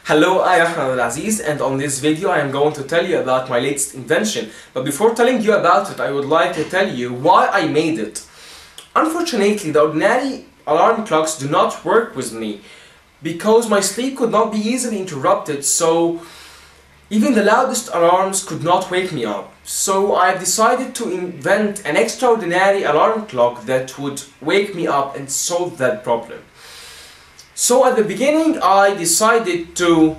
Hello, I am Ahmed Aziz, and on this video I am going to tell you about my latest invention. But before telling you about it, I would like to tell you why I made it. Unfortunately, the ordinary alarm clocks do not work with me because my sleep could not be easily interrupted, so even the loudest alarms could not wake me up. So I have decided to invent an extraordinary alarm clock that would wake me up and solve that problem. So at the beginning I decided to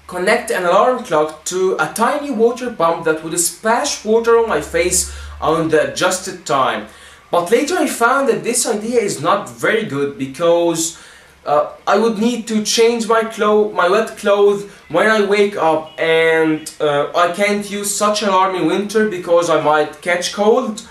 connect an alarm clock to a tiny water pump that would splash water on my face on the adjusted time. But later I found that this idea is not very good because I would need to change my wet clothes when I wake up, and I can't use such an alarm in winter because I might catch cold.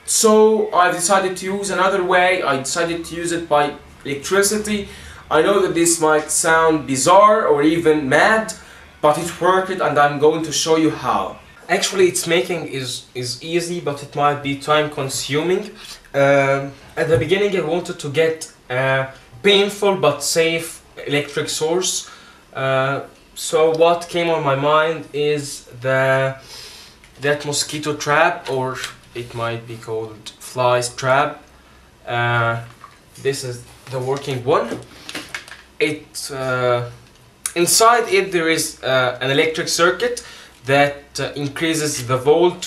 So I decided to use another way. I decided to use it by electricity. I know that this might sound bizarre or even mad, but it worked, and I'm going to show you how. Actually, its making is easy, but it might be time consuming. At the beginning I wanted to get a painful but safe electric source. So what came on my mind is that mosquito trap, or it might be called flies trap. This is the working one. Inside it there is an electric circuit that increases the volt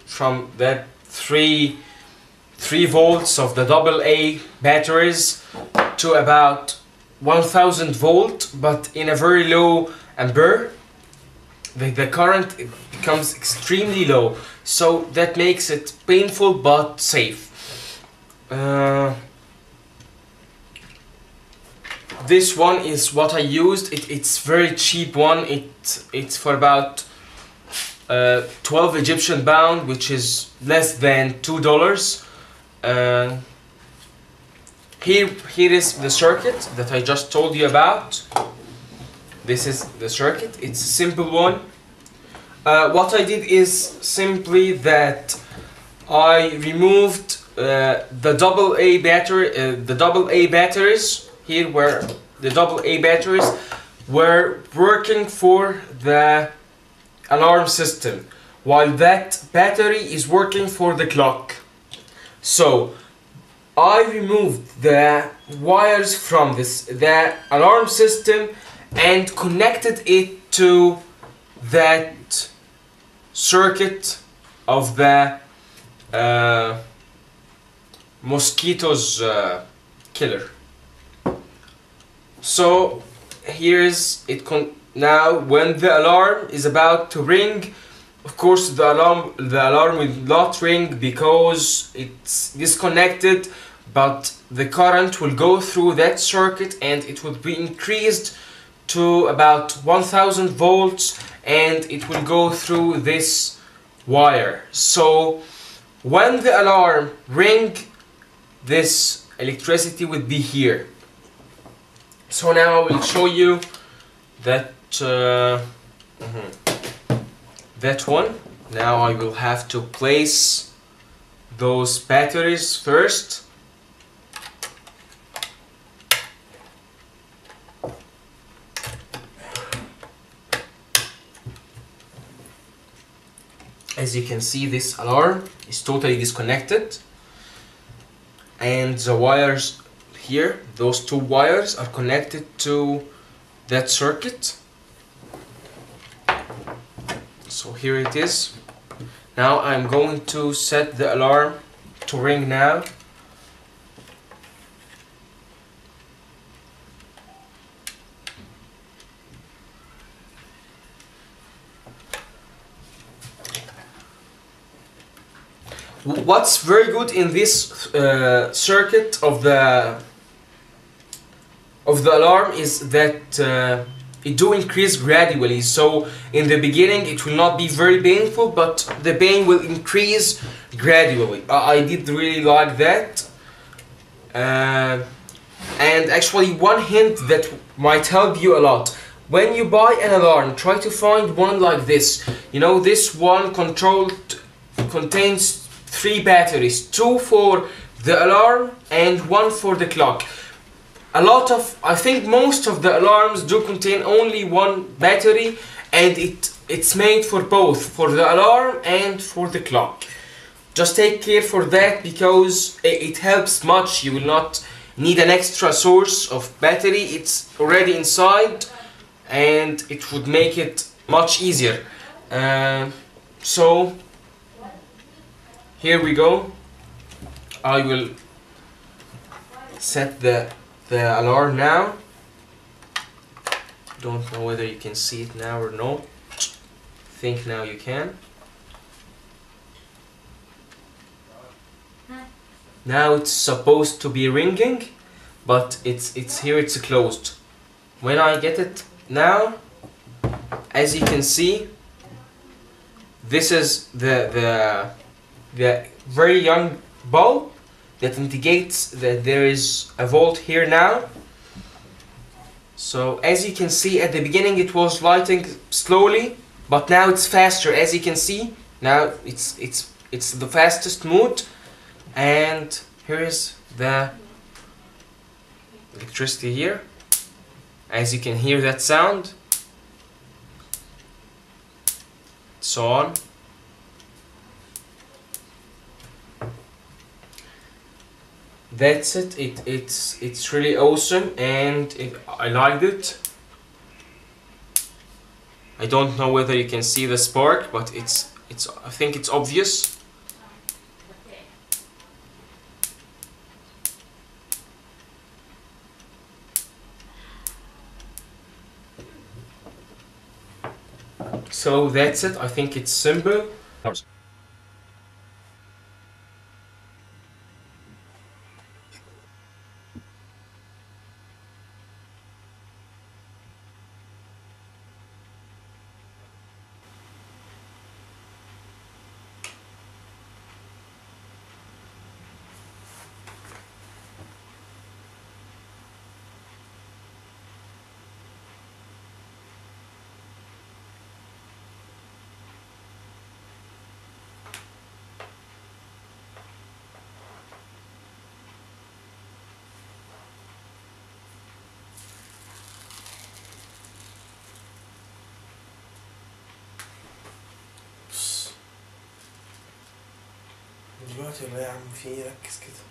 from that 3 volts of the AA batteries to about 1000 volt, but in a very low ampere. The current becomes extremely low, so that makes it painful but safe. This one is what I used. It's very cheap one. It's for about 12 Egyptian pound, which is less than $2. Here is the circuit that I just told you about. This is the circuit. It's a simple one. What I did is simply that I removed the AA batteries here, where the AA batteries were working for the alarm system, while that battery is working for the clock. So I removed the wires from the alarm system and connected it to that circuit of the mosquitoes killer. So here is it. Now when the alarm is about to ring, of course the alarm will not ring because it's disconnected, but the current will go through that circuit and it will be increased to about 1000 volts, and it will go through this wire. So when the alarm ring, this electricity would be here. So now I will show you that that one. Now I will have to place those batteries first. As you can see, this alarm is totally disconnected, and the wires here, those two wires, are connected to that circuit. So here it is. Now I'm going to set the alarm to ring now. What's very good in this circuit of the alarm is that it do increase gradually. So in the beginning it will not be very painful, but the pain will increase gradually. I did really like that. And actually, one hint that might help you a lot: when you buy an alarm, try to find one like this. You know, this one contains 3 batteries, 2 for the alarm and 1 for the clock. I think most of the alarms do contain only one battery, and it's made for both, for the alarm and for the clock. Just take care for that, because it helps much. You will not need an extra source of battery. It's already inside, and it would make it much easier. So here we go. I will set the alarm now. Don't know whether you can see it now or no. Think now you can. Now it's supposed to be ringing, but it's here, it's closed. When I get it now, as you can see, this is the very young bulb that indicates that there is a volt here now. So as you can see, at the beginning it was lighting slowly, but now it's faster. As you can see, now it's the fastest mode, and here is the electricity here. As you can hear that sound, so on. That's it. It's really awesome, and I liked it. I don't know whether you can see the spark, but I think it's obvious. So that's it. I think it's simple. دلوقتي والله يا عم، في ايه؟ ركز كده.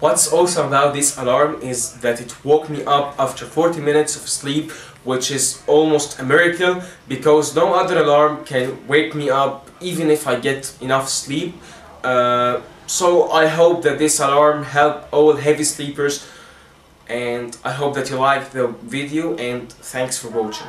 What's awesome about this alarm is that it woke me up after 40 minutes of sleep, which is almost a miracle, because no other alarm can wake me up even if I get enough sleep. So I hope that this alarm help all heavy sleepers, and I hope that you liked the video, and thanks for watching.